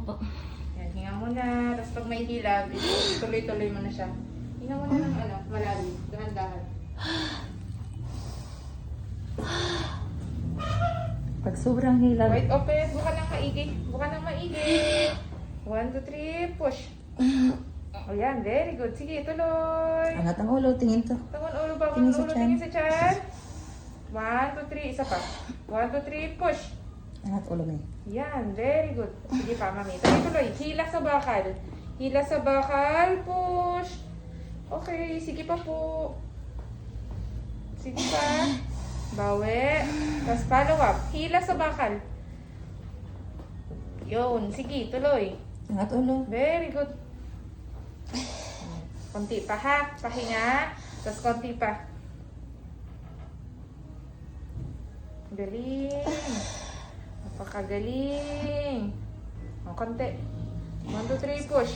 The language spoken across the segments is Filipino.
Opo. Yan, hinga muna. Tapos pag may hilab, tuloy-tuloy mo na siya. Hinga muna ng malalim. Dahan-dahan. Pag sobrang hilab. Wide open. Buka ng maigi. Buka ng maigi. 1, 2, 3. Push. O yan, very good. Sige, tuloy. Angat ang ulo, tingin to. Tangon ulo ba? Tingin Ulo, sa tiyan. tingin sa tiyan. 1, 2, 3. Isa pa. 1, 2, 3. Push. Angat ulo mo. Yan, very good. Sige pa, mami. Tuloy-tuloy. Hila sa bakal. Hila sa bakal. Push. Okay, sige pa po. Sige pa. Bawi. Tapos follow up. Hila sa bakal. Yun. Sige, tuloy. Angat ulo. Very good. Konti pa ha. Pahinga. Tapos konti pa. Galing. Napakagaling. O, konti. 1, 2, 3, push.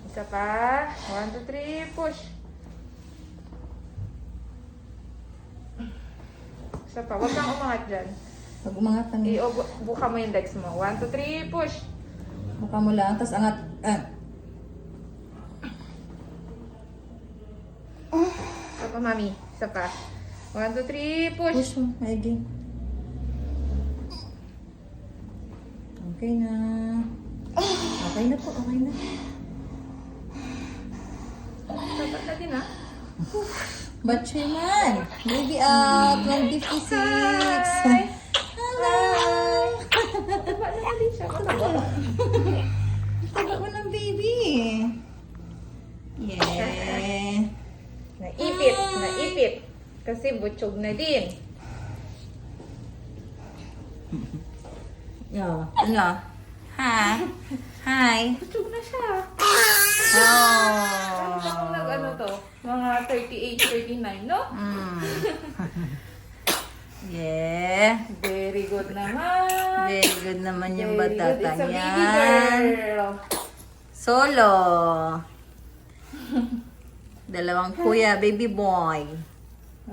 Isa pa. 1, 2, 3, push. Isa pa. Huwag kang umangat dyan. Pag umangat ang Buka mo yung legs mo. 1, 2, 3, push. mukha mo lang, tapos angat. Isa pa, mami. Isa pa. 1, 2, 3, push. Push mo, maigi. Okay na. Okay na po, okay na. Dapat na din, ha? Batchoy man. Baby up, 156. Hi! Hi! Mataba na din siya. Mataba. Taga ko ng baby. Yeah. Naipit. Naipit. Kasi butchog na din. Yo, ano? Hi. Hi. Butchog na siya. Oh. Ano to? Mga 38, 39, no? Yeah. Very good naman. Very good naman yung Very good. batata It's a baby niyan. girl. Solo. Dalawang kuya, baby boy.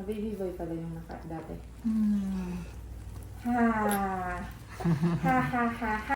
Baby boy pala yung dati. Hmm. Ha. Ha ha ha ha.